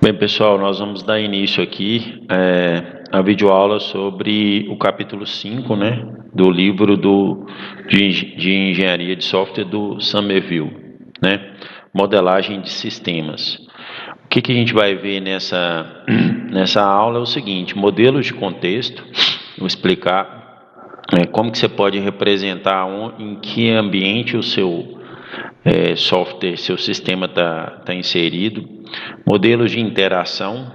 Bem, pessoal, nós vamos dar início aqui à videoaula sobre o capítulo 5, né, do livro de Engenharia de Software do Somerville, né, modelagem de sistemas. O que a gente vai ver nessa aula é o seguinte: modelos de contexto. Vou explicar como que você pode representar em que ambiente o seu software, seu sistema está inserido. Modelos de interação,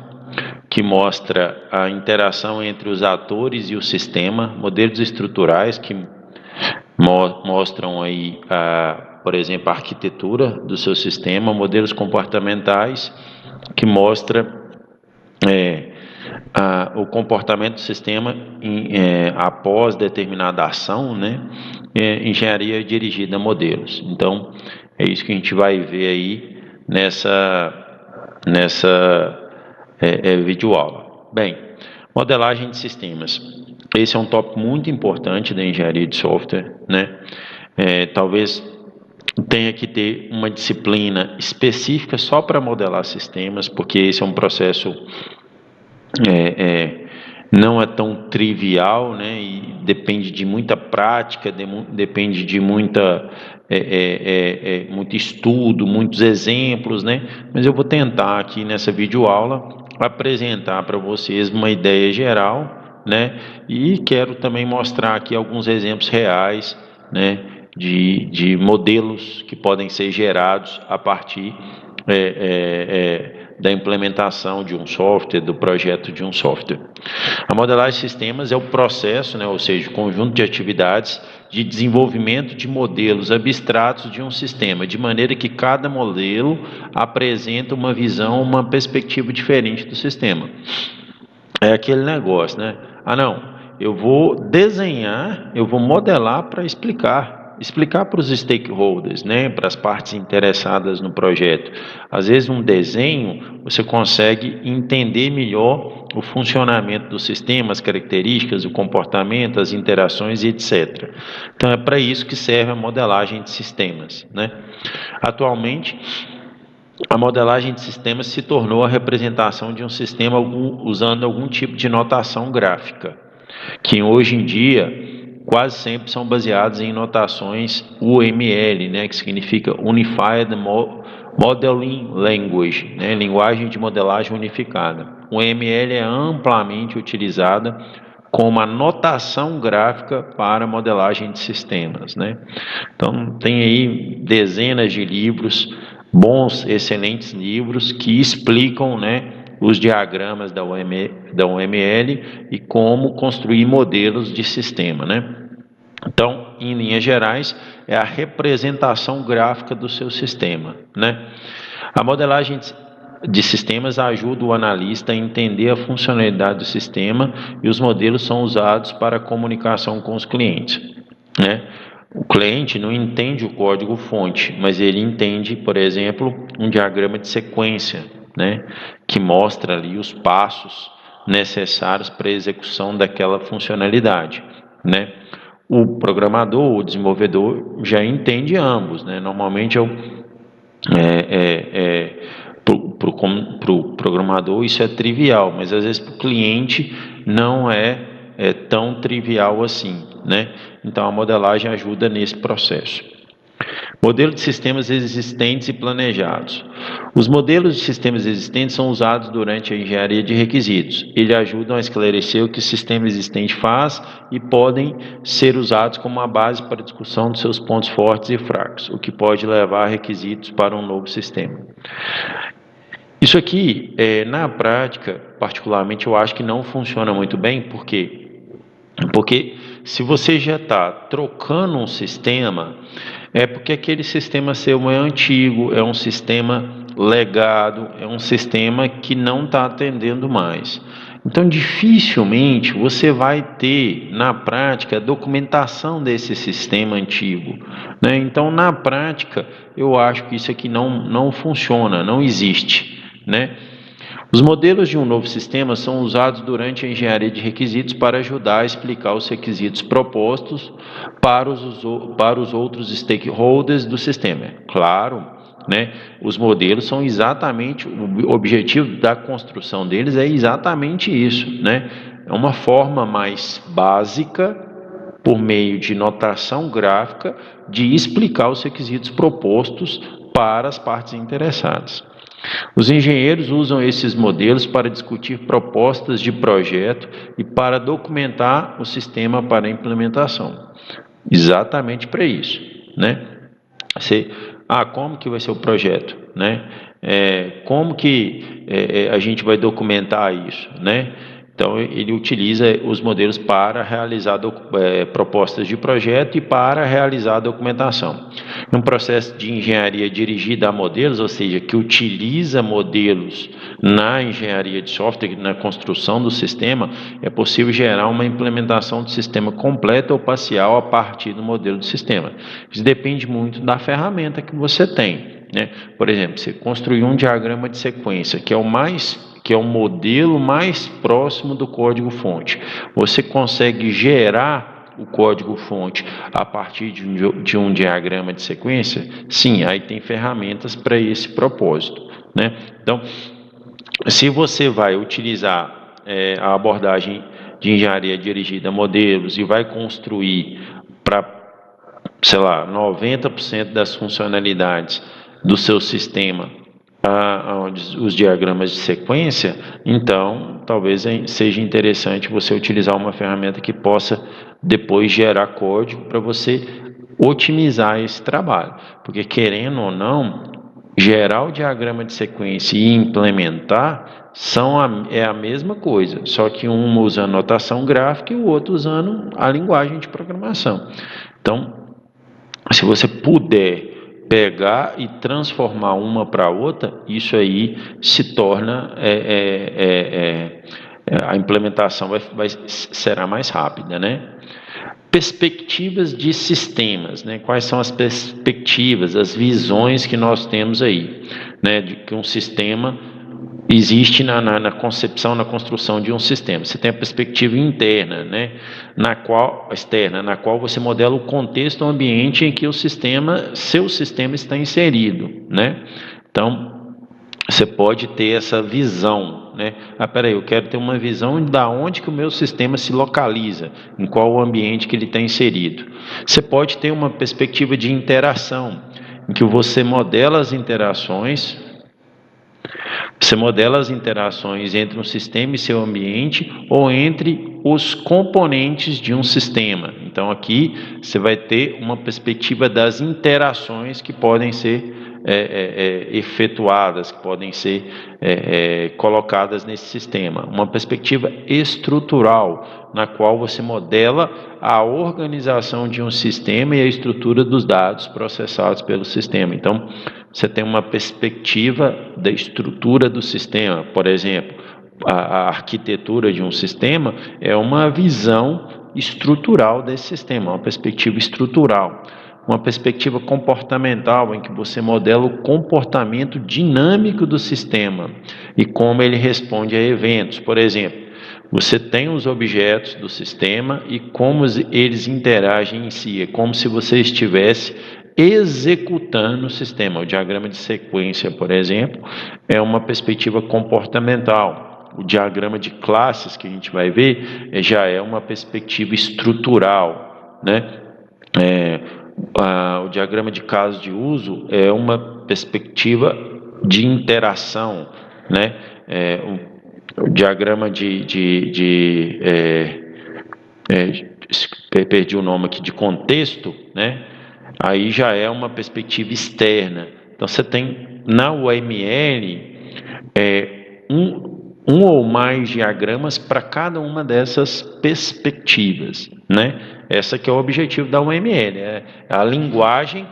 que mostra a interação entre os atores e o sistema. Modelos estruturais, que mostram aí, por exemplo, a arquitetura do seu sistema. Modelos comportamentais, que mostra o comportamento do sistema após determinada ação, né? Engenharia dirigida a modelos. Então, é isso que a gente vai ver aí nessa videoaula. Bem, modelagem de sistemas. Esse é um tópico muito importante da engenharia de software, né? Talvez tenha que ter uma disciplina específica só para modelar sistemas, porque esse é um processo não é tão trivial, né? E depende de muita prática, depende de muito estudo, muitos exemplos, né? Mas eu vou tentar aqui nessa videoaula apresentar para vocês uma ideia geral, né? E quero também mostrar aqui alguns exemplos reais, né? De modelos que podem ser gerados a partir da implementação de um software, do projeto de um software. A modelagem de sistemas é o processo, né, ou seja, o conjunto de atividades de desenvolvimento de modelos abstratos de um sistema, de maneira que cada modelo apresenta uma visão, uma perspectiva diferente do sistema. É aquele negócio, né? Eu vou desenhar, eu vou modelar para explicar para os stakeholders, né, para as partes interessadas no projeto. Às vezes, um desenho, você consegue entender melhor o funcionamento do sistema, as características, o comportamento, as interações e etc. Então, é para isso que serve a modelagem de sistemas, né? Atualmente, a modelagem de sistemas se tornou a representação de um sistema usando algum tipo de notação gráfica, que hoje em dia quase sempre são baseados em notações UML, né, que significa Unified Modeling Language, né, linguagem de modelagem unificada. O UML é amplamente utilizada como a notação gráfica para modelagem de sistemas, né? Então, tem aí dezenas de livros, bons, excelentes livros, que explicam, né, os diagramas da UML e como construir modelos de sistema, né? Então, em linhas gerais, é a representação gráfica do seu sistema, né? A modelagem de sistemas ajuda o analista a entender a funcionalidade do sistema e os modelos são usados para a comunicação com os clientes, né? O cliente não entende o código-fonte, mas ele entende, por exemplo, um diagrama de sequência, né, que mostra ali os passos necessários para a execução daquela funcionalidade, né? O programador, o desenvolvedor já entende ambos, né? Normalmente para o programador isso é trivial, mas às vezes para o cliente não é tão trivial assim, né? Então a modelagem ajuda nesse processo. Modelo de sistemas existentes e planejados. Os modelos de sistemas existentes são usados durante a engenharia de requisitos. Eles ajudam a esclarecer o que o sistema existente faz e podem ser usados como uma base para a discussão dos seus pontos fortes e fracos, o que pode levar a requisitos para um novo sistema. Isso aqui, na prática, particularmente, eu acho que não funciona muito bem, por quê? Porque se você já está trocando um sistema, é porque aquele sistema seu é antigo, é um sistema legado, é um sistema que não está atendendo mais. Então, dificilmente você vai ter, na prática, a documentação desse sistema antigo, né? Então, na prática, eu acho que isso aqui não funciona, não existe, né? Os modelos de um novo sistema são usados durante a engenharia de requisitos para ajudar a explicar os requisitos propostos para os outros stakeholders do sistema. Claro né? Os modelos são exatamente, o objetivo da construção deles é exatamente isso, né? É uma forma mais básica, por meio de notação gráfica, de explicar os requisitos propostos para as partes interessadas. Os engenheiros usam esses modelos para discutir propostas de projeto e para documentar o sistema para implementação. Exatamente para isso, né? Como que vai ser o projeto, né? Como que a gente vai documentar isso, né? Então, ele utiliza os modelos para realizar propostas de projeto e para realizar a documentação. Um processo de engenharia dirigida a modelos, ou seja, que utiliza modelos na engenharia de software, na construção do sistema, é possível gerar uma implementação do sistema completa ou parcial a partir do modelo do sistema. Isso depende muito da ferramenta que você tem, né? Por exemplo, você construiu um diagrama de sequência, que é o modelo mais próximo do código-fonte. Você consegue gerar o código-fonte a partir de um diagrama de sequência? Sim, aí tem ferramentas para esse propósito, né? Então, se você vai utilizar a abordagem de engenharia dirigida a modelos e vai construir para, sei lá, 90% das funcionalidades do seu sistema os diagramas de sequência, então talvez seja interessante você utilizar uma ferramenta que possa depois gerar código para você otimizar esse trabalho, porque querendo ou não, gerar o diagrama de sequência e implementar é a mesma coisa, só que um usa notação gráfica e o outro usando a linguagem de programação. Então, se você puder pegar e transformar uma para outra, isso aí se torna a implementação será mais rápida, né? Perspectivas de sistemas, né? Quais são as perspectivas, as visões que nós temos aí, né? De que um sistema existe na concepção, na construção de um sistema. Você tem a perspectiva interna, né? Externa, na qual você modela o contexto, o ambiente em que seu sistema está inserido, né? Então, você pode ter essa visão, né? Peraí, eu quero ter uma visão da onde que o meu sistema se localiza, em qual ambiente que ele está inserido. Você pode ter uma perspectiva de interação, em que você modela as interações entre um sistema e seu ambiente ou entre os componentes de um sistema. Então, aqui você vai ter uma perspectiva das interações que podem ser efetuadas, que podem ser colocadas nesse sistema. Uma perspectiva estrutural, na qual você modela a organização de um sistema e a estrutura dos dados processados pelo sistema. Então, você tem uma perspectiva da estrutura do sistema. Por exemplo, a arquitetura de um sistema é uma visão estrutural desse sistema, uma perspectiva estrutural. Uma perspectiva comportamental, em que você modela o comportamento dinâmico do sistema e como ele responde a eventos. Por exemplo, você tem os objetos do sistema e como eles interagem em si. É como se você estivesse executando o sistema. O diagrama de sequência, por exemplo, é uma perspectiva comportamental. O diagrama de classes que a gente vai ver já é uma perspectiva estrutural, né? O diagrama de casos de uso é uma perspectiva de interação, né? O diagrama perdi o nome aqui, de contexto, né? Aí já é uma perspectiva externa. Então, você tem na UML um ou mais diagramas para cada uma dessas perspectivas, né? Essa que é o objetivo da UML, é a linguagem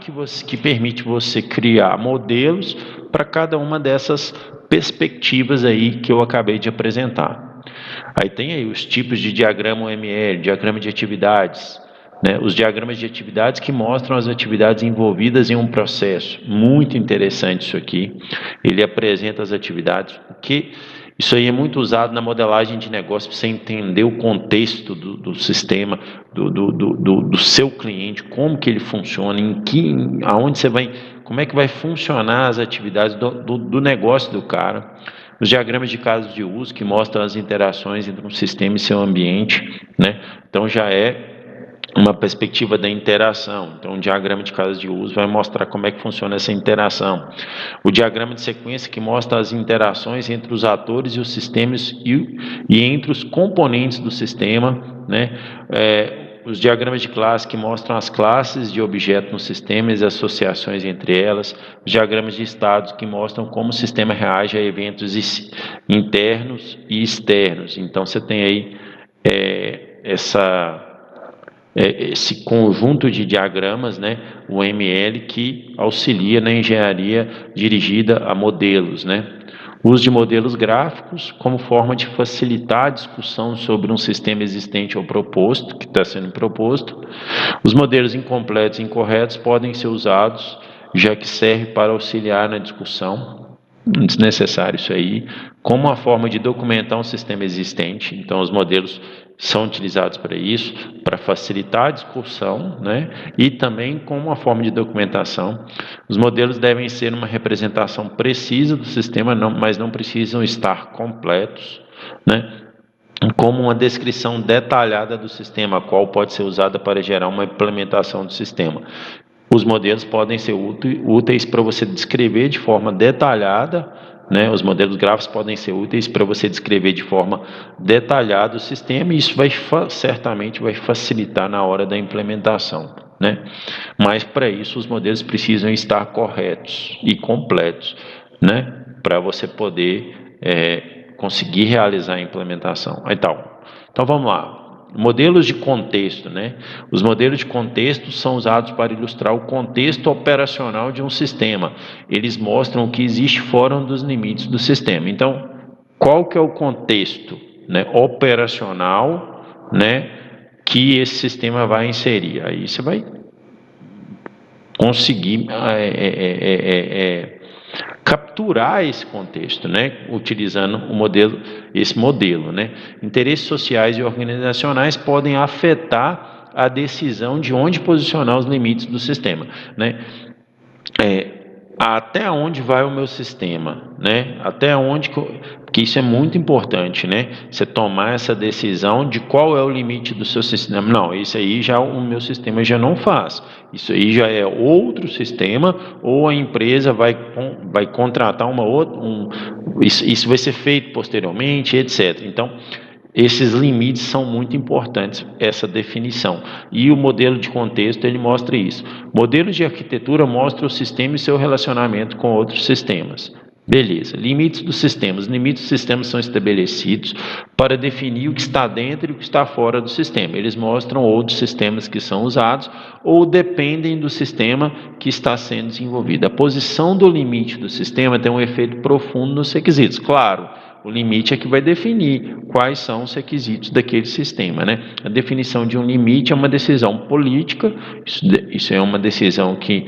que permite você criar modelos para cada uma dessas perspectivas aí que eu acabei de apresentar. Aí tem aí os tipos de diagrama UML, diagrama de atividades, né? Os diagramas de atividades que mostram as atividades envolvidas em um processo. Muito interessante isso aqui. Ele apresenta as atividades, porque isso aí é muito usado na modelagem de negócio, para você entender o contexto do sistema, do seu cliente, como que ele funciona, aonde você vai como é que vai funcionar as atividades do negócio do cara. Os diagramas de casos de uso, que mostram as interações entre um sistema e seu ambiente, né? Então, já é uma perspectiva da interação. Então, o diagrama de casos de uso vai mostrar como é que funciona essa interação. O diagrama de sequência, que mostra as interações entre os atores e os sistemas e entre os componentes do sistema, né? Os diagramas de classe, que mostram as classes de objetos no sistema e as associações entre elas. Os diagramas de estados, que mostram como o sistema reage a eventos internos e externos. Então, você tem aí esse conjunto de diagramas, né, o ML, que auxilia na engenharia dirigida a modelos, né. Uso de modelos gráficos como forma de facilitar a discussão sobre um sistema existente ou proposto, que está sendo proposto. Os modelos incompletos e incorretos podem ser usados, já que serve para auxiliar na discussão. Desnecessário isso aí, como uma forma de documentar um sistema existente. Então, os modelos são utilizados para isso, para facilitar a discussão, né? E também como uma forma de documentação. Os modelos devem ser uma representação precisa do sistema, mas não precisam estar completos, né? Como uma descrição detalhada do sistema, a qual pode ser usada para gerar uma implementação do sistema. Os modelos podem ser úteis para você descrever de forma detalhada, né? Os modelos gráficos podem ser úteis para você descrever de forma detalhada o sistema, e isso certamente vai facilitar na hora da implementação, né? Mas para isso os modelos precisam estar corretos e completos, né? Para você poder conseguir realizar a implementação. Então vamos lá. Modelos de contexto, né? Os modelos de contexto são usados para ilustrar o contexto operacional de um sistema. Eles mostram o que existe fora dos limites do sistema. Então, qual que é o contexto, né, operacional, né, que esse sistema vai inserir? Aí você vai conseguir capturar esse contexto, né, utilizando esse modelo, né. Interesses sociais e organizacionais podem afetar a decisão de onde posicionar os limites do sistema, né. Até onde vai o meu sistema, né? Até onde porque isso é muito importante, né? Você tomar essa decisão de qual é o limite do seu sistema. Não, isso aí já o meu sistema já não faz. Isso aí já é outro sistema, ou a empresa vai contratar uma outra, isso vai ser feito posteriormente, etc. Então, esses limites são muito importantes, essa definição. E o modelo de contexto, ele mostra isso. Modelos de arquitetura mostram o sistema e seu relacionamento com outros sistemas. Beleza. Limites dos sistemas. Os limites dos sistemas são estabelecidos para definir o que está dentro e o que está fora do sistema. Eles mostram outros sistemas que são usados ou dependem do sistema que está sendo desenvolvido. A posição do limite do sistema tem um efeito profundo nos requisitos. Claro, o limite é que vai definir quais são os requisitos daquele sistema, né? A definição de um limite é uma decisão política, isso é uma decisão que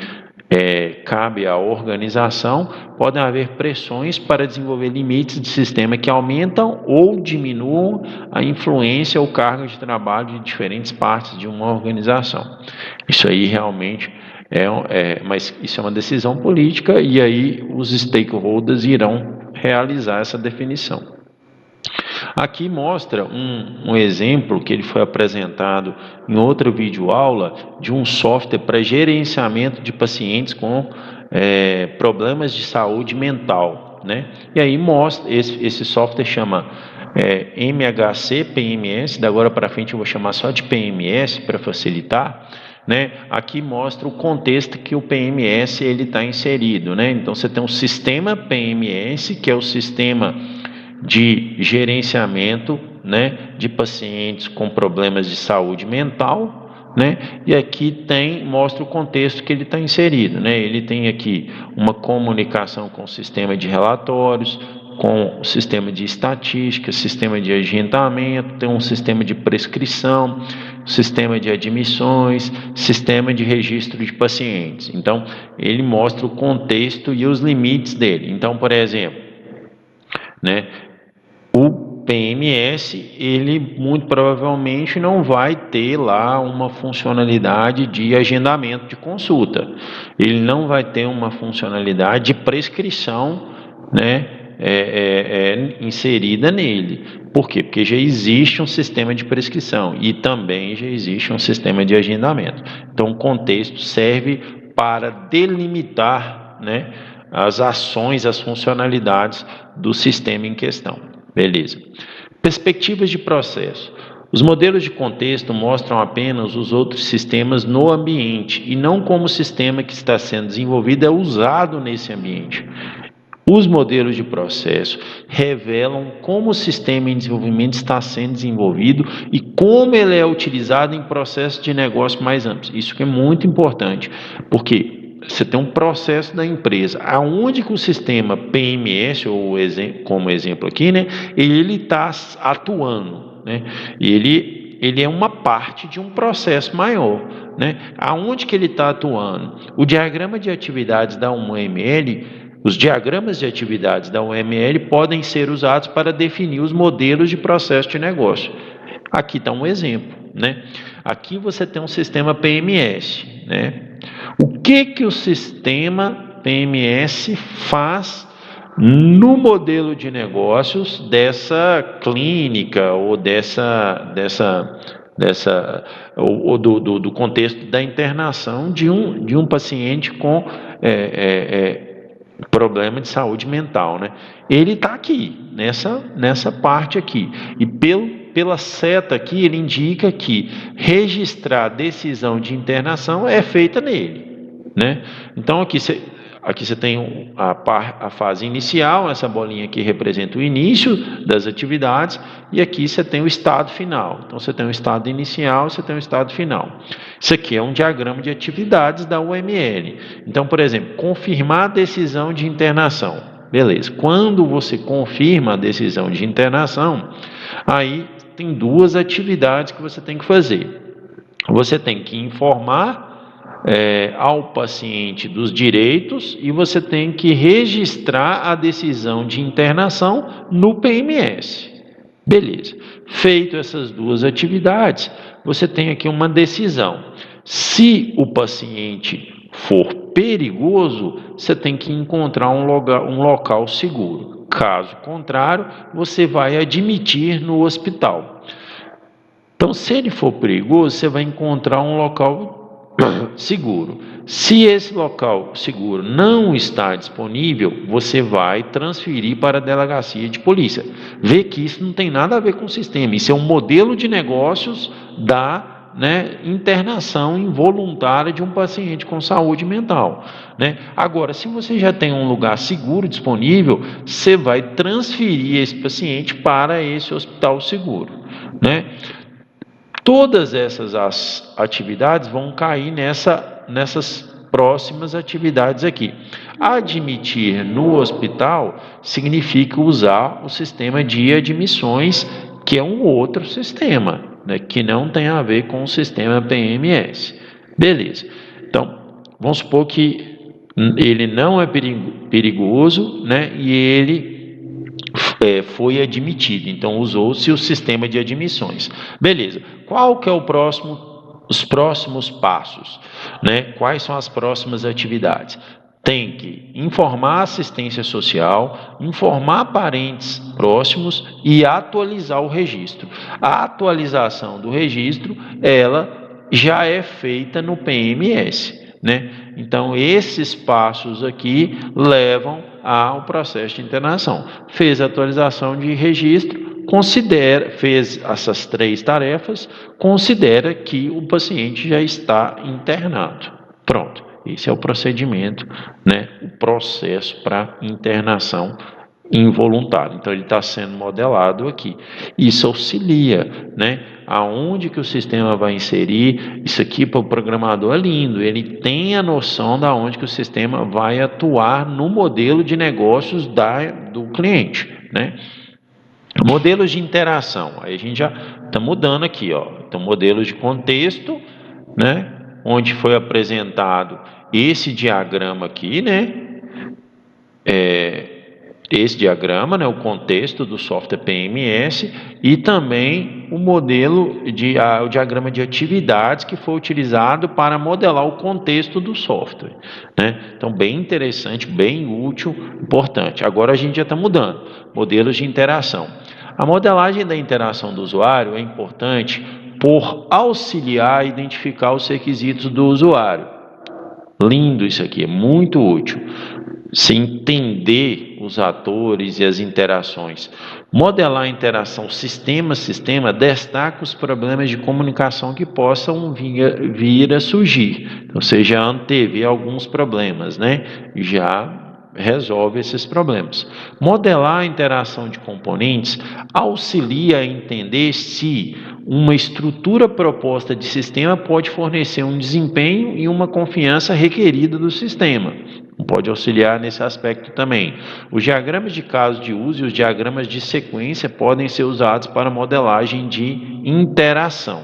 cabe à organização. Podem haver pressões para desenvolver limites de sistema que aumentam ou diminuam a influência ou carga de trabalho de diferentes partes de uma organização. Isso aí realmente mas isso é uma decisão política, e aí os stakeholders irão realizar essa definição. Aqui mostra um exemplo que ele foi apresentado em outra videoaula de um software para gerenciamento de pacientes com problemas de saúde mental, né? E aí mostra, esse software chama MHC PMS, da agora para frente eu vou chamar só de PMS para facilitar, né? Aqui mostra o contexto que o PMS ele está inserido, né? Então você tem um sistema PMS, que é o sistema de gerenciamento, né, de pacientes com problemas de saúde mental, né? E aqui mostra o contexto que ele está inserido, né? Ele tem aqui uma comunicação com o sistema de relatórios, com o sistema de estatística, sistema de agendamento, tem um sistema de prescrição, sistema de admissões, sistema de registro de pacientes. Então, ele mostra o contexto e os limites dele. Então, por exemplo, né, PMS, ele muito provavelmente não vai ter lá uma funcionalidade de agendamento de consulta. Ele não vai ter uma funcionalidade de prescrição, né, inserida nele. Por quê? Porque já existe um sistema de prescrição e também já existe um sistema de agendamento. Então, o contexto serve para delimitar, né, as ações, as funcionalidades do sistema em questão. Beleza. Perspectivas de processo. Os modelos de contexto mostram apenas os outros sistemas no ambiente e não como o sistema que está sendo desenvolvido é usado nesse ambiente. Os modelos de processo revelam como o sistema em desenvolvimento está sendo desenvolvido e como ele é utilizado em processos de negócio mais amplos. Isso que é muito importante, porque você tem um processo da empresa, aonde que o sistema PMS, ou como exemplo aqui, né, ele está atuando, né, ele é uma parte de um processo maior, né, aonde que ele está atuando. O diagrama de atividades da UML, os diagramas de atividades da UML podem ser usados para definir os modelos de processo de negócio. Aqui está um exemplo, né? Aqui você tem um sistema PMS, né? O que o sistema PMS faz no modelo de negócios dessa clínica ou do contexto da internação de um paciente com problema de saúde mental, né? Ele está aqui, nessa parte aqui, e pela seta aqui, ele indica que registrar a decisão de internação é feita nele, né? Então, aqui você tem a fase inicial, essa bolinha aqui representa o início das atividades, e aqui você tem o estado final. Então, você tem o estado inicial, você tem o estado final. Isso aqui é um diagrama de atividades da UML. Então, por exemplo, confirmar a decisão de internação. Beleza. Quando você confirma a decisão de internação, aí tem duas atividades que você tem que fazer. Você tem que informar ao paciente dos direitos e você tem que registrar a decisão de internação no PMS. Beleza. Feito essas duas atividades, você tem aqui uma decisão. Se o paciente for perigoso, você tem que encontrar um local seguro. Caso contrário, você vai admitir no hospital. Então, se ele for perigoso, você vai encontrar um local seguro. Se esse local seguro não está disponível, você vai transferir para a delegacia de polícia. Vê que isso não tem nada a ver com o sistema. Isso é um modelo de negócios da internação involuntária de um paciente com saúde mental, né? Agora, se você já tem um lugar seguro disponível, você vai transferir esse paciente para esse hospital seguro, né? Todas essas atividades vão cair nessas próximas atividades aqui. Admitir no hospital significa usar o sistema de admissões, que é um outro sistema, né, que não tem a ver com o sistema PMS. Beleza. Então, vamos supor que ele não é perigoso, né, e ele foi admitido, então usou-se o sistema de admissões. Beleza. Qual que é os próximos passos, né? Quais são as próximas atividades? Tem que informar a assistência social, informar parentes próximos e atualizar o registro. A atualização do registro, ela já é feita no PMS, né? Então, esses passos aqui levam ao processo de internação. Fez a atualização de registro, fez essas três tarefas, considera que o paciente já está internado. Pronto, esse é o procedimento, né? O processo para internação involuntária. Então, ele está sendo modelado aqui. Isso auxilia, né? Aonde que o sistema vai inserir, isso aqui para o programador é lindo, ele tem a noção de onde que o sistema vai atuar no modelo de negócios do cliente, né? Modelos de interação, aí a gente já está mudando aqui, ó. Então, modelos de contexto, né? Onde foi apresentado esse diagrama aqui, né? esse diagrama, né, o contexto do software PMS e também o modelo o diagrama de atividades que foi utilizado para modelar o contexto do software, né? Então, bem interessante, bem útil, importante. Agora a gente já está mudando, modelos de interação. A modelagem da interação do usuário é importante por auxiliar a identificar os requisitos do usuário. Lindo isso aqui, é muito útil. Se entender os atores e as interações. Modelar a interação sistema-sistema destaca os problemas de comunicação que possam vir a surgir. Ou seja, antever alguns problemas, né? Já resolve esses problemas. Modelar a interação de componentes auxilia a entender se uma estrutura proposta de sistema pode fornecer um desempenho e uma confiança requerida do sistema. Pode auxiliar nesse aspecto também. Os diagramas de caso de uso e os diagramas de sequência podem ser usados para modelagem de interação.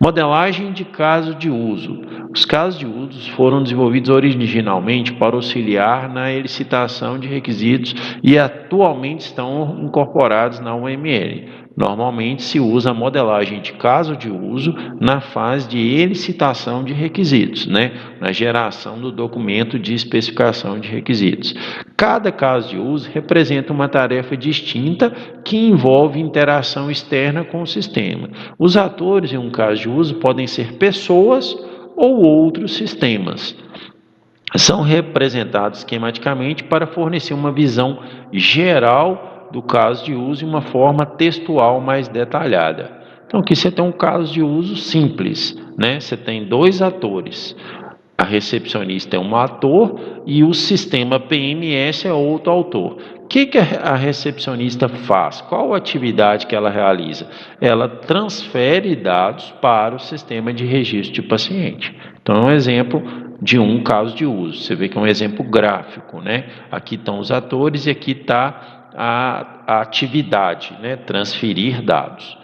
Modelagem de caso de uso. Os casos de uso foram desenvolvidos originalmente para auxiliar na elicitação de requisitos e atualmente estão incorporados na UML. Normalmente se usa a modelagem de caso de uso na fase de elicitação de requisitos, né? Na geração do documento de especificação de requisitos. Cada caso de uso representa uma tarefa distinta que envolve interação externa com o sistema. Os atores em um caso de uso podem ser pessoas ou outros sistemas. São representados esquematicamente para fornecer uma visão geral do caso de uso em uma forma textual mais detalhada. Então, aqui você tem um caso de uso simples, né? Você tem dois atores. A recepcionista é um ator e o sistema PMS é outro autor. O que a recepcionista faz? Qual a atividade que ela realiza? Ela transfere dados para o sistema de registro de paciente. Então, é um exemplo de um caso de uso. Você vê que é um exemplo gráfico, né? Aqui estão os atores e aqui está a atividade, né? Transferir dados.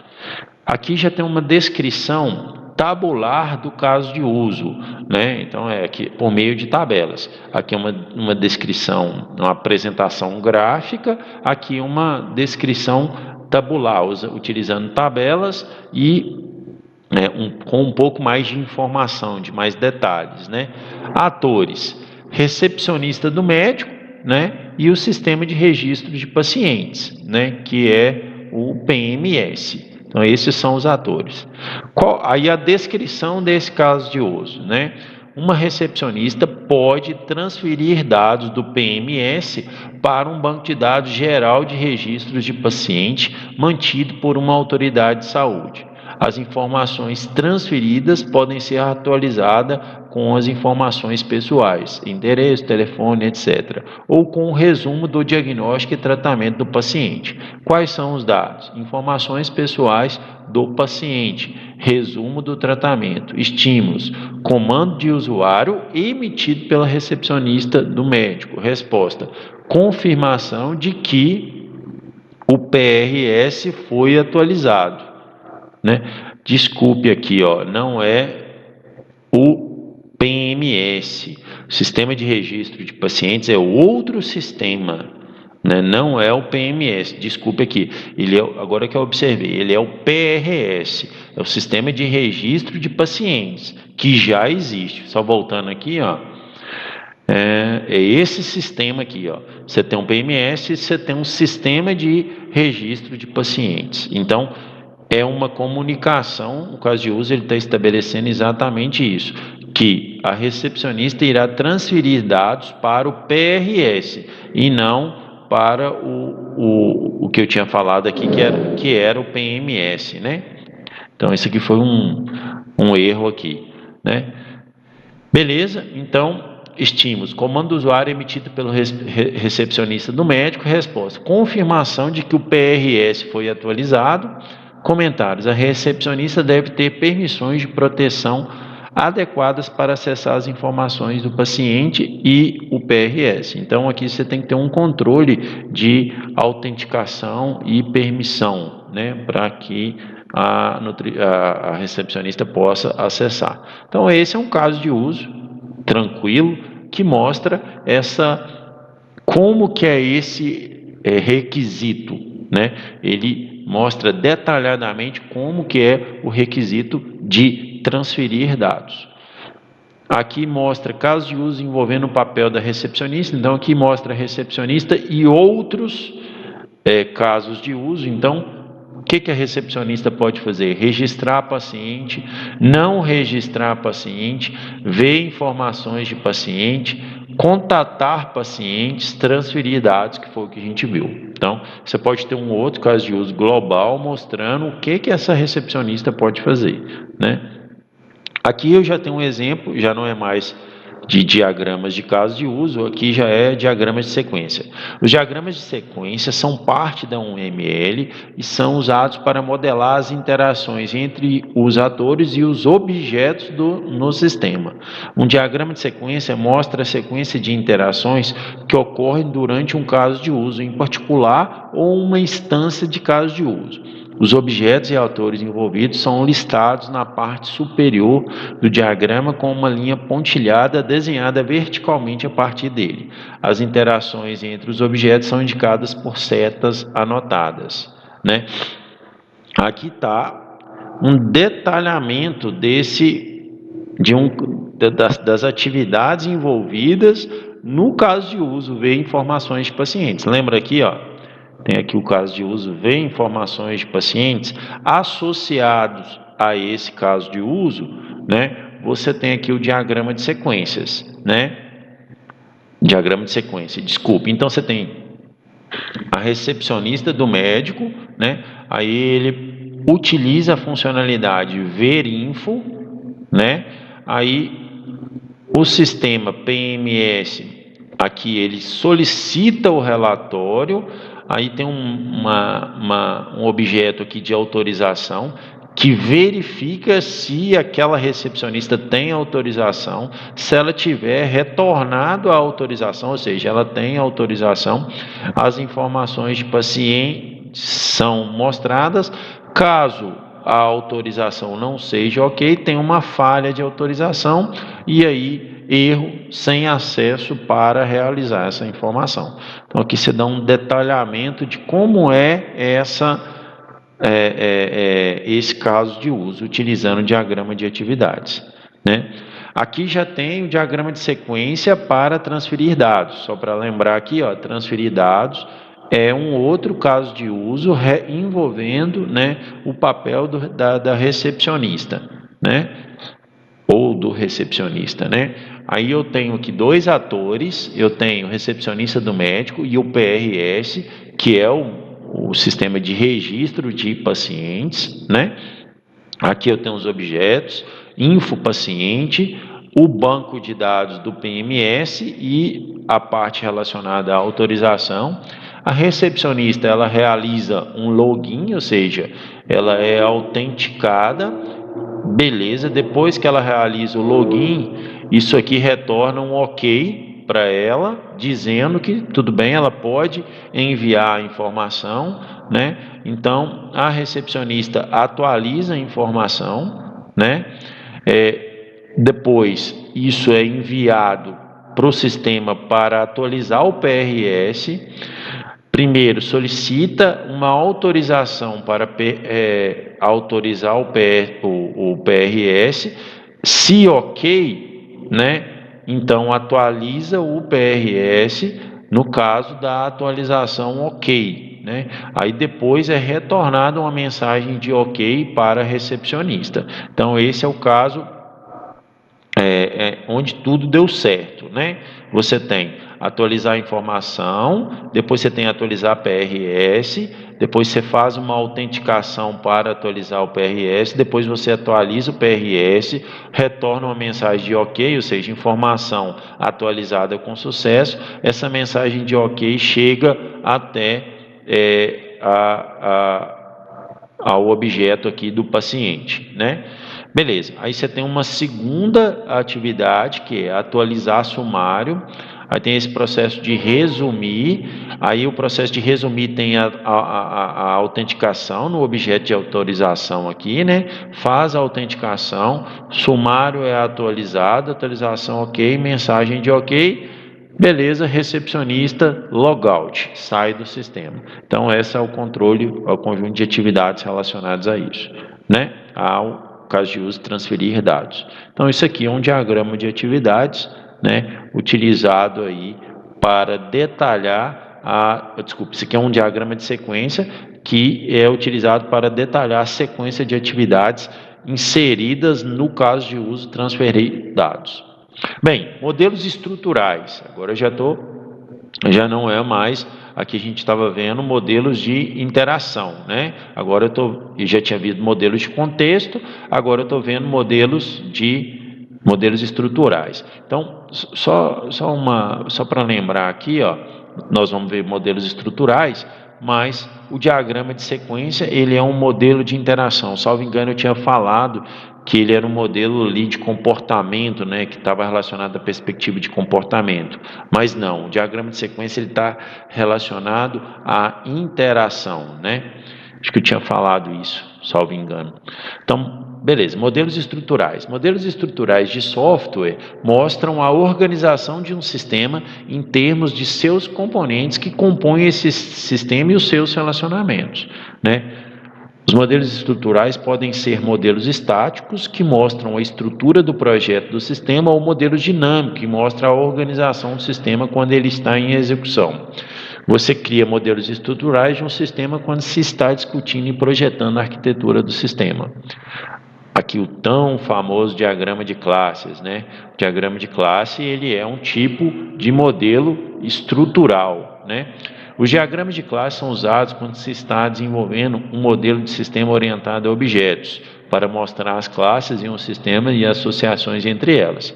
Aqui já tem uma descrição tabular do caso de uso, né? Então é aqui por meio de tabelas. Aqui é uma descrição, uma apresentação gráfica, aqui uma descrição tabular, utilizando tabelas e com um pouco mais de informação, de mais detalhes, né? Atores: recepcionista do médico, né? E o sistema de registro de pacientes, né? Que é o PMS. Então, esses são os atores. Aí a descrição desse caso de uso, né? Uma recepcionista pode transferir dados do PMS para um banco de dados geral de registros de paciente mantido por uma autoridade de saúde. As informações transferidas podem ser atualizadas com as informações pessoais, endereço, telefone, etc., ou com o resumo do diagnóstico e tratamento do paciente. Quais são os dados? Informações pessoais do paciente, resumo do tratamento, estímulos, comando de usuário emitido pela recepcionista do médico. Resposta: confirmação de que o PRS foi atualizado, né? Desculpe aqui, não é o PMS. O sistema de registro de pacientes é outro sistema, né? Não é o PMS. Desculpe aqui. Agora que eu observei, ele é o PRS, é o sistema de registro de pacientes, que já existe. Só voltando aqui, é esse sistema aqui, Você tem um PMS e você tem um sistema de registro de pacientes. Então, é uma comunicação, no caso de uso, ele está estabelecendo exatamente isso, que a recepcionista irá transferir dados para o PRS e não para o que eu tinha falado aqui, que era o PMS, né? Então, esse aqui foi um erro aqui, né? Beleza? Então, estímulos: comando do usuário emitido pelo recepcionista do médico. Resposta: confirmação de que o PRS foi atualizado. Comentários: a recepcionista deve ter permissões de proteção adequadas para acessar as informações do paciente e o PRS. Então, aqui você tem que ter um controle de autenticação e permissão, né, para que a recepcionista possa acessar. Então, esse é um caso de uso tranquilo que mostra como que é esse requisito, né? Ele mostra detalhadamente como que é o requisito de transferir dados. Aqui mostra casos de uso envolvendo o papel da recepcionista, então aqui mostra a recepcionista e outros casos de uso. Então, o que a recepcionista pode fazer? Registrar paciente, não registrar paciente, ver informações de paciente, contatar pacientes, transferir dados, que foi o que a gente viu. Então, você pode ter um outro caso de uso global mostrando o que essa recepcionista pode fazer, né? Aqui eu já tenho um exemplo, já não é mais de diagramas de casos de uso, aqui já é diagramas de sequência. Os diagramas de sequência são parte da UML e são usados para modelar as interações entre os atores e os objetos no sistema. Um diagrama de sequência mostra a sequência de interações que ocorrem durante um caso de uso em particular ou uma instância de caso de uso. Os objetos e atores envolvidos são listados na parte superior do diagrama com uma linha pontilhada desenhada verticalmente a partir dele. As interações entre os objetos são indicadas por setas anotadas, né? Aqui está um detalhamento das atividades envolvidas no caso de uso, ver informações de pacientes. Lembra aqui, ó? Tem aqui o caso de uso, ver informações de pacientes associados a esse caso de uso, né? Você tem aqui o diagrama de sequências, né? Diagrama de sequência, desculpe. Então, você tem a recepcionista do médico, né? Aí ele utiliza a funcionalidade ver info, né? Aí o sistema PMS, aqui ele solicita o relatório. Aí tem um objeto aqui de autorização que verifica se aquela recepcionista tem autorização. Se ela tiver retornado a autorização, ou seja, ela tem autorização, as informações de paciente são mostradas. Caso a autorização não seja ok, tem uma falha de autorização e aí erro sem acesso para realizar essa informação. Então aqui você dá um detalhamento de como é esse caso de uso, utilizando o diagrama de atividades, né? Aqui já tem o diagrama de sequência para transferir dados. Só para lembrar aqui, ó, transferir dados é um outro caso de uso envolvendo, né, o papel da recepcionista, né? Ou do recepcionista, né? Aí eu tenho aqui dois atores, eu tenho o recepcionista do médico e o PRS, que é o sistema de registro de pacientes, né? Aqui eu tenho os objetos, info paciente, o banco de dados do PMS e a parte relacionada à autorização. A recepcionista, ela realiza um login, ou seja, ela é autenticada, beleza. Depois que ela realiza o login, isso aqui retorna um ok para ela, dizendo que tudo bem, ela pode enviar a informação, né? Então, a recepcionista atualiza a informação, né? Depois, isso é enviado para o sistema para atualizar o PRS. Primeiro, solicita uma autorização para autorizar o PRS. Se ok, né? Então, atualiza o PRS no caso da atualização ok, né? Aí depois é retornada uma mensagem de ok para a recepcionista. Então, esse é o caso onde tudo deu certo, né? Você tem atualizar a informação, depois você tem atualizar PRS, depois você faz uma autenticação para atualizar o PRS, depois você atualiza o PRS, retorna uma mensagem de ok, ou seja, informação atualizada com sucesso. Essa mensagem de ok chega até ao objeto aqui do paciente, né? Beleza, aí você tem uma segunda atividade que é atualizar sumário. Aí tem esse processo de resumir. Aí o processo de resumir tem a autenticação no objeto de autorização aqui, né? Faz a autenticação, sumário é atualizado, atualização ok, mensagem de ok, Beleza, recepcionista, logout, sai do sistema. Então, esse é o controle, é o conjunto de atividades relacionadas a isso, né? Ao caso de uso, transferir dados. Então, isso aqui é um diagrama de atividades, né? Utilizado aí para detalhar isso aqui é um diagrama de sequência que é utilizado para detalhar a sequência de atividades inseridas no caso de uso, transferir dados. Bem, modelos estruturais. Agora já não é mais, aqui a gente estava vendo modelos de interação, né? Agora eu já tinha visto modelos de contexto, agora eu estou vendo modelos estruturais. Então, só para lembrar aqui, ó, nós vamos ver modelos estruturais, mas o diagrama de sequência, ele é um modelo de interação. Salvo engano, eu tinha falado que ele era um modelo ali de comportamento, né, que estava relacionado à perspectiva de comportamento. Mas não, o diagrama de sequência ele está relacionado à interação, né? Acho que eu tinha falado isso, salvo engano. Então, beleza, modelos estruturais. Modelos estruturais de software mostram a organização de um sistema em termos de seus componentes que compõem esse sistema e os seus relacionamentos, né? Os modelos estruturais podem ser modelos estáticos, que mostram a estrutura do projeto do sistema, ou modelos dinâmicos, que mostram a organização do sistema quando ele está em execução. Você cria modelos estruturais de um sistema quando se está discutindo e projetando a arquitetura do sistema. Aqui o tão famoso diagrama de classes, né? O diagrama de classe, ele é um tipo de modelo estrutural, né? Os diagramas de classe são usados quando se está desenvolvendo um modelo de sistema orientado a objetos, para mostrar as classes em um sistema e associações entre elas.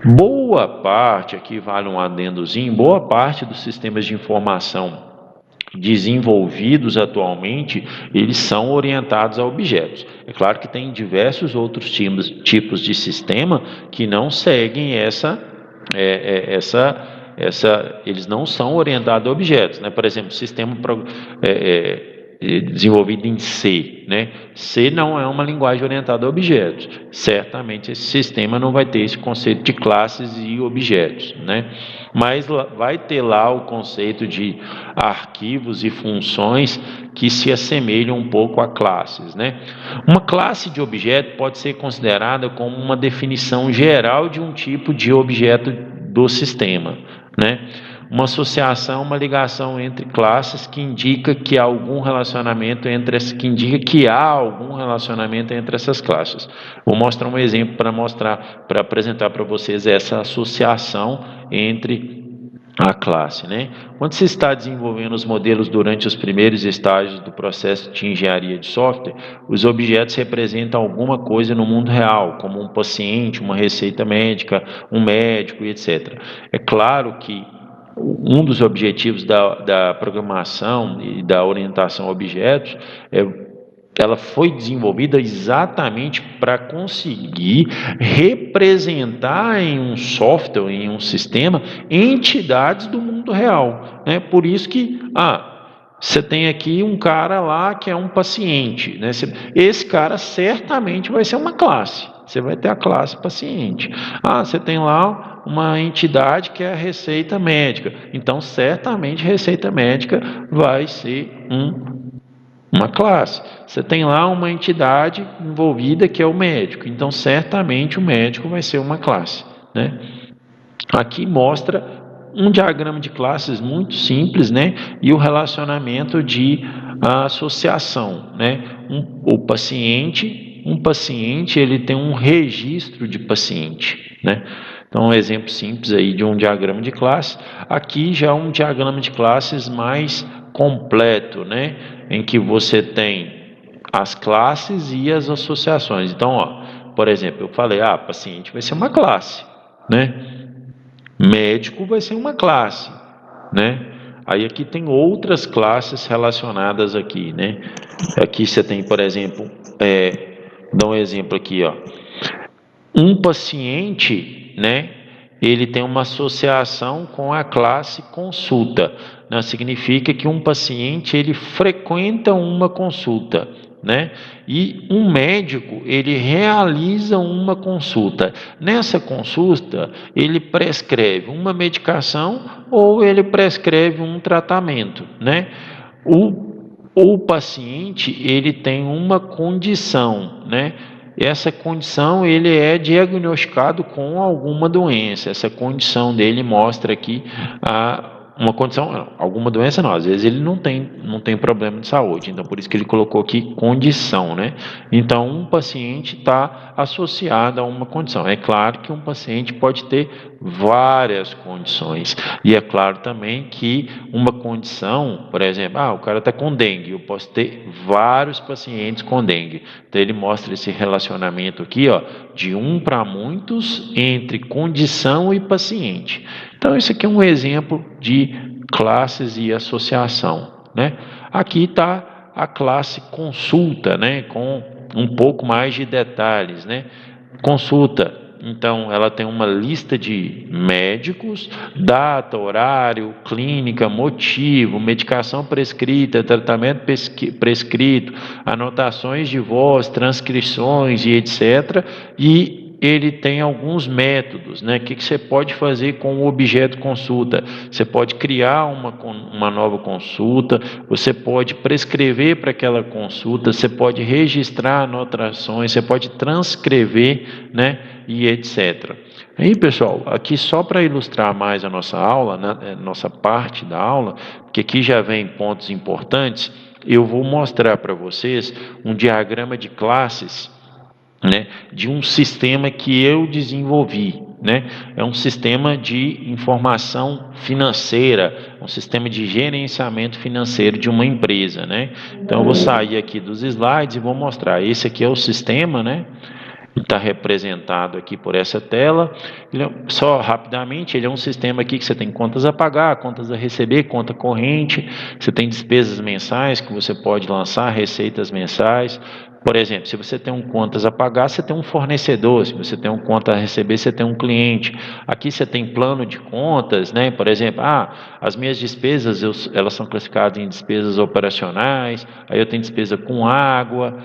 Boa parte, aqui vale um adendozinho, boa parte dos sistemas de informação desenvolvidos atualmente, eles são orientados a objetos. É claro que tem diversos outros tipos de sistema que não seguem eles não são orientados a objetos, né? Por exemplo, sistema desenvolvido em C, né? C não é uma linguagem orientada a objetos. Certamente esse sistema não vai ter esse conceito de classes e objetos, né? Mas vai ter lá o conceito de arquivos e funções que se assemelham um pouco a classes, né? Uma classe de objeto pode ser considerada como uma definição geral de um tipo de objeto do sistema, né? Uma associação, uma ligação entre classes que indica que há algum relacionamento entre essas classes. Vou mostrar um exemplo para apresentar para vocês essa associação entre a classe, né? Quando se está desenvolvendo os modelos durante os primeiros estágios do processo de engenharia de software, os objetos representam alguma coisa no mundo real, como um paciente, uma receita médica, um médico, etc. É claro que um dos objetivos da programação e da orientação a objetos ela foi desenvolvida exatamente para conseguir representar em um software, em um sistema, entidades do mundo real, né? Por isso que você tem aqui um cara lá que é um paciente, né? Esse cara certamente vai ser uma classe. Você vai ter a classe paciente. Você tem lá uma entidade que é a receita médica. Então, certamente, receita médica vai ser uma classe. Você tem lá uma entidade envolvida que é o médico. Então, certamente, o médico vai ser uma classe, né? Aqui mostra um diagrama de classes muito simples, né? E o relacionamento de associação, né? Um paciente ele tem um registro de paciente, né? Então, um exemplo simples aí de um diagrama de classe. Aqui já é um diagrama de classes mais completo, né? Em que você tem as classes e as associações. Então, por exemplo, eu falei, paciente vai ser uma classe, né? Médico vai ser uma classe, né? Aí aqui tem outras classes relacionadas aqui, né? Aqui você tem, por exemplo, dá um exemplo aqui, um paciente, né? Ele tem uma associação com a classe consulta, né? Significa que um paciente ele frequenta uma consulta, né? E um médico, ele realiza uma consulta. Nessa consulta, ele prescreve uma medicação ou ele prescreve um tratamento, né? O paciente, ele tem uma condição, né? Essa condição, ele é diagnosticado com alguma doença. Essa condição dele mostra aqui uma condição, alguma doença não, às vezes ele não tem problema de saúde, então por isso que ele colocou aqui condição, né? Então um paciente está associado a uma condição. É claro que um paciente pode ter várias condições, e é claro também que uma condição, por exemplo, o cara está com dengue, eu posso ter vários pacientes com dengue. Então ele mostra esse relacionamento aqui, ó, de um para muitos entre condição e paciente. Então, isso aqui é um exemplo de classes e associação, né? Aqui está a classe consulta, né? Com um pouco mais de detalhes, né? Consulta, então, ela tem uma lista de médicos, data, horário, clínica, motivo, medicação prescrita, tratamento prescrito, anotações de voz, transcrições e etc. E ele tem alguns métodos, né? O que você pode fazer com o objeto consulta? Você pode criar uma nova consulta, você pode prescrever para aquela consulta, você pode registrar anotações, você pode transcrever, né? E etc. Aí, pessoal, aqui só para ilustrar mais a nossa aula, né? Nossa parte da aula, porque aqui já vem pontos importantes, eu vou mostrar para vocês um diagrama de classes, né, de um sistema que eu desenvolvi, né? É um sistema de informação financeira, um sistema de gerenciamento financeiro de uma empresa, né? Então eu vou sair aqui dos slides e vou mostrar. Esse aqui é o sistema, né? Está representado aqui por essa tela. Só rapidamente, ele é um sistema aqui que você tem contas a pagar, contas a receber, conta corrente, você tem despesas mensais que você pode lançar, receitas mensais. Por exemplo, se você tem contas a pagar, você tem um fornecedor. Se você tem conta a receber, você tem um cliente. Aqui você tem plano de contas, né? Por exemplo, as minhas despesas, elas são classificadas em despesas operacionais, aí eu tenho despesa com água,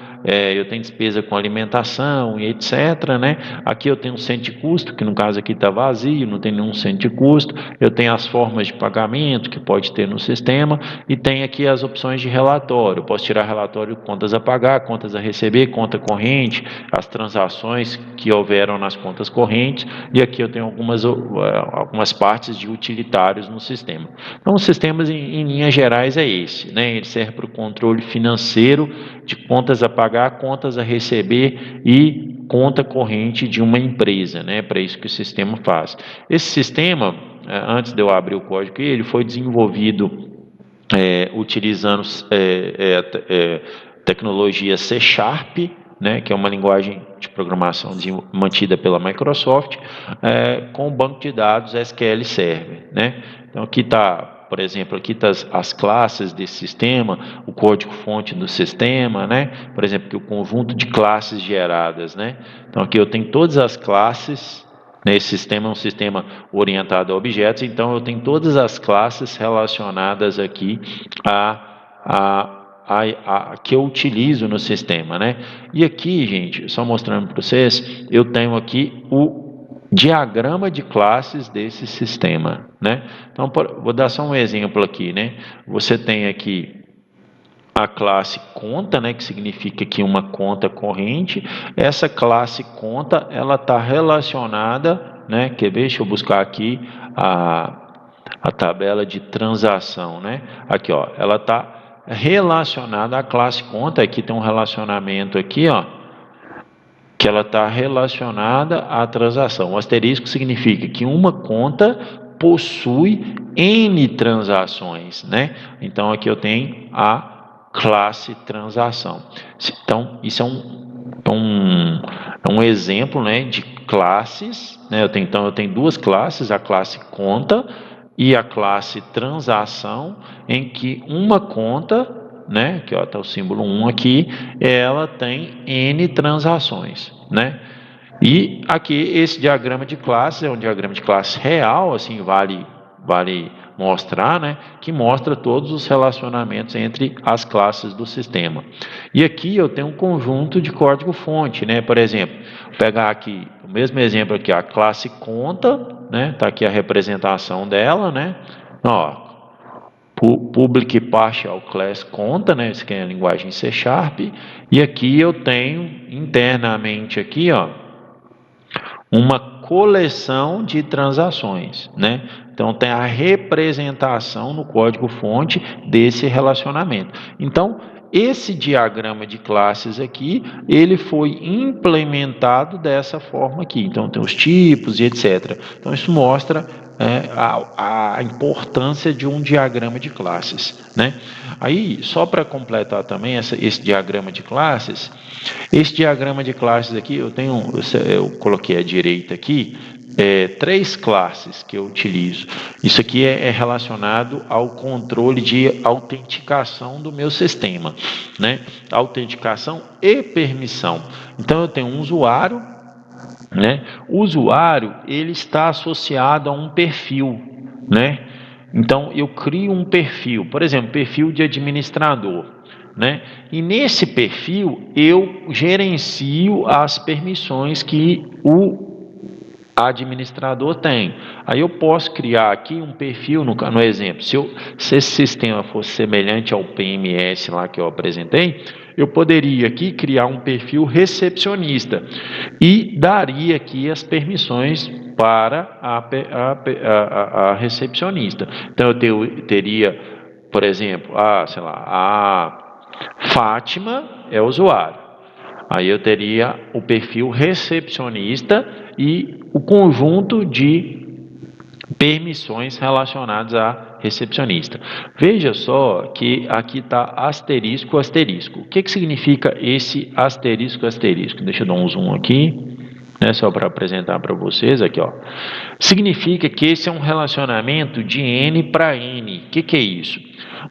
eu tenho despesa com alimentação e etc, né? Aqui eu tenho um centro de custo, que no caso aqui está vazio, não tem nenhum centro de custo. Eu tenho as formas de pagamento que pode ter no sistema e tem aqui as opções de relatório. Eu posso tirar relatório de contas a pagar, contas a receber, conta corrente, as transações que houveram nas contas correntes, e aqui eu tenho algumas partes de utilitários no sistema. Então, os sistemas em linhas gerais é esse, né? Ele serve para o controle financeiro de contas a pagar, contas a receber e conta corrente de uma empresa, né? Para isso que o sistema faz. Esse sistema, antes de eu abrir o código aqui, ele foi desenvolvido utilizando tecnologia C#, né, que é uma linguagem de programação mantida pela Microsoft, com o banco de dados SQL Server, né? Então aqui está, por exemplo, aqui tá as classes desse sistema, o código-fonte do sistema, né? Por exemplo, que o conjunto de classes geradas, né? Então aqui eu tenho todas as classes. Esse sistema é um sistema orientado a objetos, então eu tenho todas as classes relacionadas aqui que eu utilizo no sistema, né? E aqui, gente, só mostrando para vocês, eu tenho aqui o diagrama de classes desse sistema, né? Então, vou dar só um exemplo aqui, né? Você tem aqui a classe conta, né, que significa aqui uma conta corrente. Essa classe conta, ela está relacionada, né? Quer ver? Deixa eu buscar aqui a tabela de transação, né? Aqui, ó, ela está relacionada à classe conta. Aqui tem um relacionamento aqui, ó, que ela está relacionada à transação. O asterisco significa que uma conta possui N transações, né? Então aqui eu tenho a classe transação. Então isso é um exemplo, né, de classes, né? Então eu tenho duas classes, a classe conta e a classe transação, em que uma conta, né, que está o símbolo 1 aqui, ela tem N transações, né? E aqui esse diagrama de classes é um diagrama de classe real, assim, vale mostrar, né, que mostra todos os relacionamentos entre as classes do sistema. E aqui eu tenho um conjunto de código-fonte, né, por exemplo, vou pegar aqui o mesmo exemplo aqui, a classe conta, né, tá aqui a representação dela, né, ó, public partial class conta, né, isso aqui é a linguagem C#, e aqui eu tenho internamente aqui, ó, uma coleção de transações, né? Então tem a representação no código-fonte desse relacionamento. Então, esse diagrama de classes aqui, ele foi implementado dessa forma aqui. Então tem os tipos e etc. Então isso mostra a importância de um diagrama de classes, né? Aí, só para completar também esse diagrama de classes, esse diagrama de classes aqui, eu coloquei à direita aqui, 3 classes que eu utilizo. Isso aqui é relacionado ao controle de autenticação do meu sistema, né? Autenticação e permissão. Então, eu tenho um usuário, né? O usuário, ele está associado a um perfil, né? Então, eu crio um perfil, por exemplo, perfil de administrador, né? E nesse perfil, eu gerencio as permissões que o administrador tem. Aí eu posso criar aqui um perfil, no exemplo, se esse sistema fosse semelhante ao PMS lá que eu apresentei, eu poderia aqui criar um perfil recepcionista e daria aqui as permissões para a recepcionista. Então eu teria, por exemplo, a Fátima é usuário. Aí eu teria o perfil recepcionista e o conjunto de permissões relacionadas à recepcionista. Veja só que aqui está asterisco, asterisco. O que significa esse asterisco, asterisco? Deixa eu dar um zoom aqui, né, só para apresentar para vocês aqui, ó. Significa que esse é um relacionamento de N para N. O que é isso?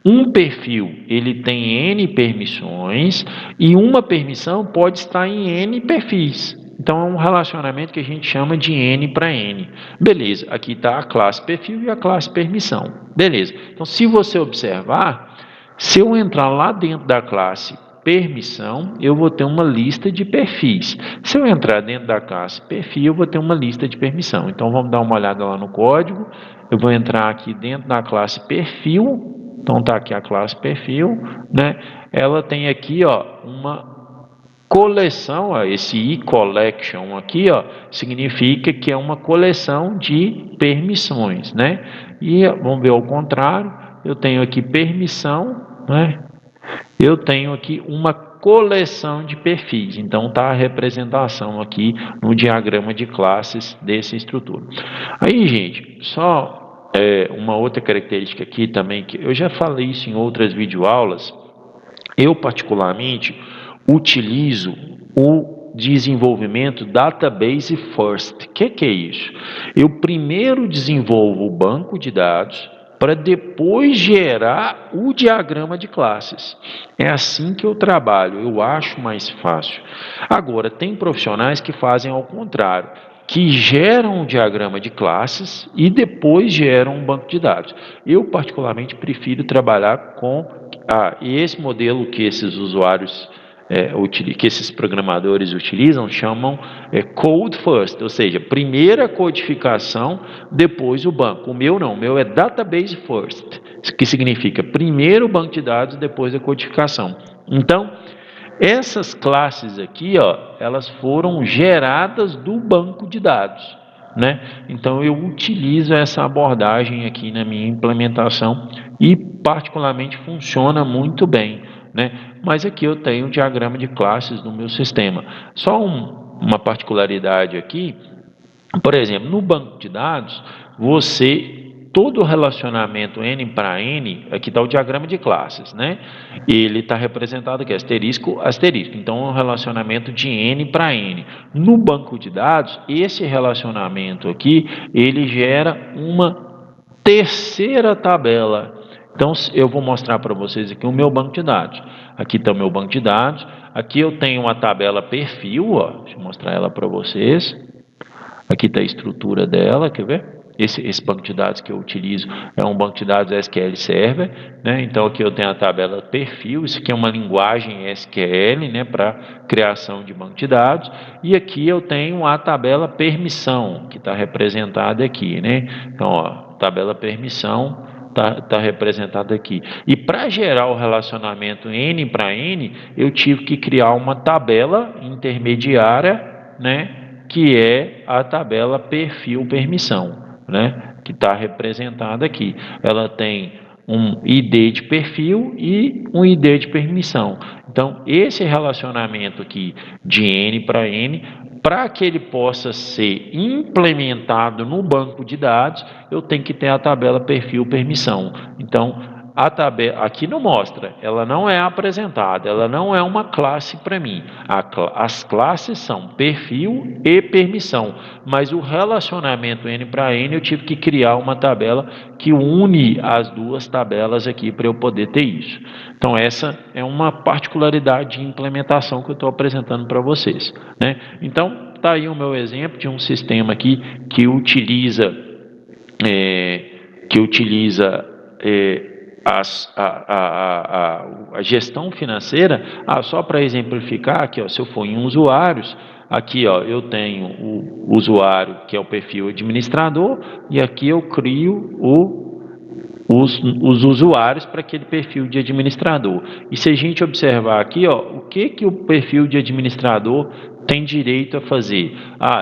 Um perfil, ele tem N permissões e uma permissão pode estar em N perfis. Então, é um relacionamento que a gente chama de N para N. Beleza, aqui está a classe perfil e a classe permissão. Beleza. Então, se você observar, se eu entrar lá dentro da classe permissão, eu vou ter uma lista de perfis. Se eu entrar dentro da classe perfil, eu vou ter uma lista de permissão. Então, vamos dar uma olhada lá no código. Eu vou entrar aqui dentro da classe perfil. Então, está aqui a classe perfil, né? Ela tem aqui, ó, uma coleção, ó, esse e-collection aqui, ó, significa que é uma coleção de permissões, né? E vamos ver ao contrário, eu tenho aqui permissão, né? Eu tenho aqui uma coleção de perfis. Então, está a representação aqui no diagrama de classes dessa estrutura. Aí, gente, só uma outra característica aqui também, que eu já falei isso em outras videoaulas, eu particularmente utilizo o desenvolvimento database first. O que é isso? Eu primeiro desenvolvo o banco de dados para depois gerar o diagrama de classes. É assim que eu trabalho, eu acho mais fácil. Agora, tem profissionais que fazem ao contrário, que geram um diagrama de classes e depois geram um banco de dados. Eu, particularmente, prefiro trabalhar com esse modelo que esses usuários, que esses programadores utilizam, chamam code first, ou seja, primeira codificação, depois o banco. O meu não, o meu é database first, que significa primeiro o banco de dados, depois a codificação. Então, essas classes aqui, ó, elas foram geradas do banco de dados, né? Então, eu utilizo essa abordagem aqui na minha implementação e, particularmente, funciona muito bem, né? Mas aqui eu tenho um diagrama de classes no meu sistema. Só uma particularidade aqui, por exemplo, no banco de dados, todo o relacionamento N para N, aqui está o diagrama de classes, né? Ele está representado aqui, asterisco, asterisco. Então, é um relacionamento de N para N. No banco de dados, esse relacionamento aqui, ele gera uma terceira tabela. Então, eu vou mostrar para vocês aqui o meu banco de dados. Aqui está o meu banco de dados. Aqui eu tenho uma tabela perfil, ó. Deixa eu mostrar ela para vocês. Aqui está a estrutura dela, quer ver? esse banco de dados que eu utilizo é um banco de dados SQL Server, né? Então aqui eu tenho a tabela perfil, isso aqui é uma linguagem SQL, né, para criação de banco de dados, e aqui eu tenho a tabela permissão, que está representada aqui, né? Então, ó, tabela permissão está representada aqui. E para gerar o relacionamento N para N, eu tive que criar uma tabela intermediária, né, que é a tabela perfil permissão, né, que está representada aqui. Ela tem um ID de perfil e um ID de permissão. Então, esse relacionamento aqui de N para N, para que ele possa ser implementado no banco de dados, eu tenho que ter a tabela perfil permissão. Então, a tabela aqui não mostra, ela não é apresentada, ela não é uma classe para mim. As classes são perfil e permissão, mas o relacionamento N para N eu tive que criar uma tabela que une as duas tabelas aqui para eu poder ter isso. Então essa é uma particularidade de implementação que eu estou apresentando para vocês, né? Então está aí o meu exemplo de um sistema aqui que utiliza a gestão financeira. Só para exemplificar aqui, ó, se eu for em usuários, aqui ó, eu tenho o usuário que é o perfil administrador, e aqui eu crio os usuários para aquele perfil de administrador. E se a gente observar aqui, ó, o que o perfil de administrador tem direito a fazer?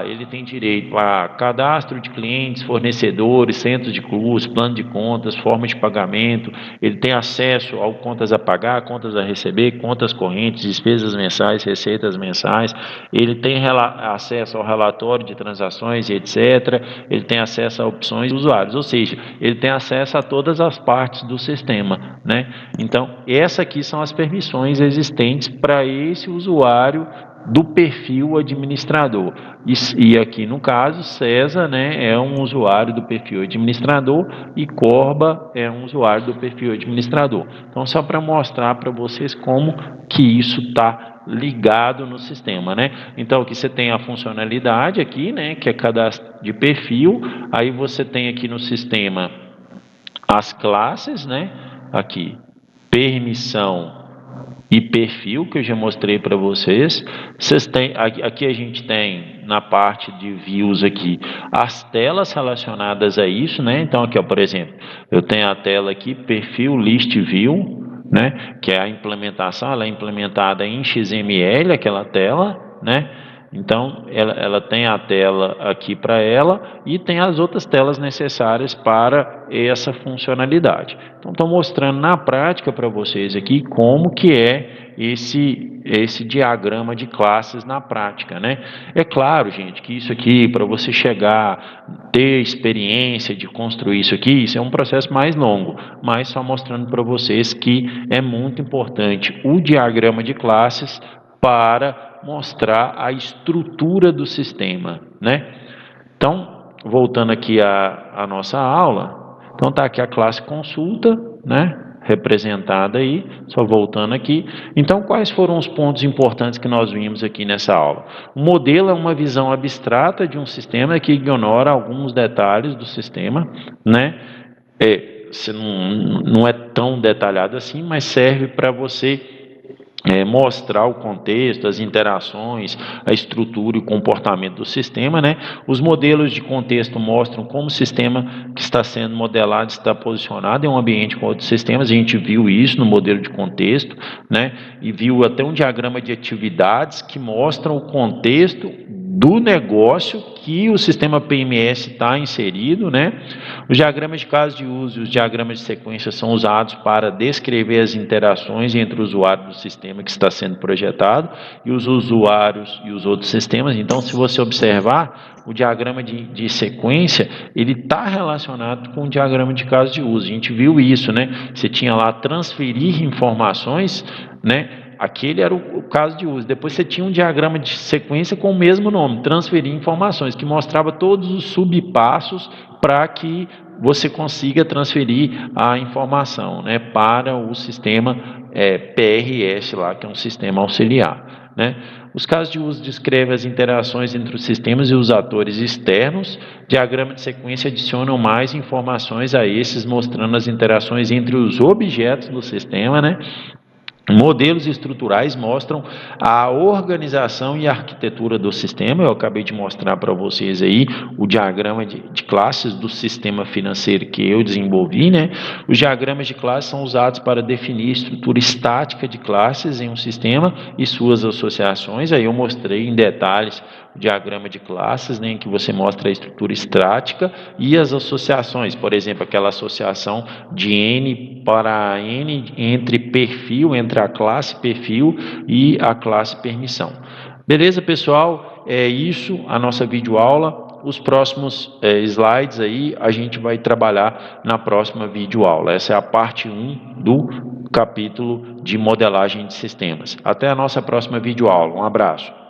Ele tem direito a cadastro de clientes, fornecedores, centros de custo, plano de contas, forma de pagamento. Ele tem acesso ao contas a pagar, contas a receber, contas correntes, despesas mensais, receitas mensais. Ele tem acesso ao relatório de transações e etc. Ele tem acesso a opções de usuários, ou seja, ele tem acesso a todas as partes do sistema, né? Então, essas aqui são as permissões existentes para esse usuário do perfil administrador. E aqui no caso, César, né, é um usuário do perfil administrador e Corba é um usuário do perfil administrador. Então, só para mostrar para vocês como que isso está ligado no sistema, né? Então, aqui você tem a funcionalidade aqui, né, que é cadastro de perfil. Aí você tem aqui no sistema as classes, né? Aqui, permissão e perfil, que eu já mostrei para vocês. Aqui a gente tem, na parte de views aqui, as telas relacionadas a isso, né? Então, aqui, ó, por exemplo, eu tenho a tela aqui, perfil list view, né? Que é a implementação, ela é implementada em XML, aquela tela, né? Então, ela tem a tela aqui para ela e tem as outras telas necessárias para essa funcionalidade. Então, estou mostrando na prática para vocês aqui como que é esse diagrama de classes na prática, né? É claro, gente, que isso aqui, para você chegar, ter experiência de construir isso aqui, isso é um processo mais longo, mas só mostrando para vocês que é muito importante o diagrama de classes para mostrar a estrutura do sistema, né? Então, voltando aqui à nossa aula, então está aqui a classe consulta, né? Representada aí, só voltando aqui. Então, quais foram os pontos importantes que nós vimos aqui nessa aula? O modelo é uma visão abstrata de um sistema que ignora alguns detalhes do sistema, né? Não é tão detalhado assim, mas serve para você mostrar o contexto, as interações, a estrutura e o comportamento do sistema, né? Os modelos de contexto mostram como o sistema que está sendo modelado está posicionado em um ambiente com outros sistemas. A gente viu isso no modelo de contexto, né? E viu até um diagrama de atividades que mostram o contexto do negócio que o sistema PMS está inserido, né? Os diagramas de caso de uso e os diagramas de sequência são usados para descrever as interações entre o usuário do sistema que está sendo projetado e os usuários e os outros sistemas. Então, se você observar, o diagrama de sequência, ele está relacionado com o diagrama de caso de uso. A gente viu isso, né? Você tinha lá transferir informações, né? Aquele era o caso de uso. Depois você tinha um diagrama de sequência com o mesmo nome, transferir informações, que mostrava todos os subpassos para que você consiga transferir a informação, né, para o sistema PRS lá, que é um sistema auxiliar. né? Os casos de uso descrevem as interações entre os sistemas e os atores externos. Diagrama de sequência adicionam mais informações a esses, mostrando as interações entre os objetos do sistema, né? Modelos estruturais mostram a organização e a arquitetura do sistema. Eu acabei de mostrar para vocês aí o diagrama de classes do sistema financeiro que eu desenvolvi, né? Os diagramas de classes são usados para definir a estrutura estática de classes em um sistema e suas associações. Aí eu mostrei em detalhes o diagrama de classes, né, em que você mostra a estrutura estática e as associações, por exemplo, aquela associação de N para N entre perfil, entre a classe perfil e a classe permissão. Beleza, pessoal? É isso, a nossa videoaula. Os próximos slides aí a gente vai trabalhar na próxima videoaula. Essa é a parte 1 do capítulo de modelagem de sistemas. Até a nossa próxima videoaula. Um abraço.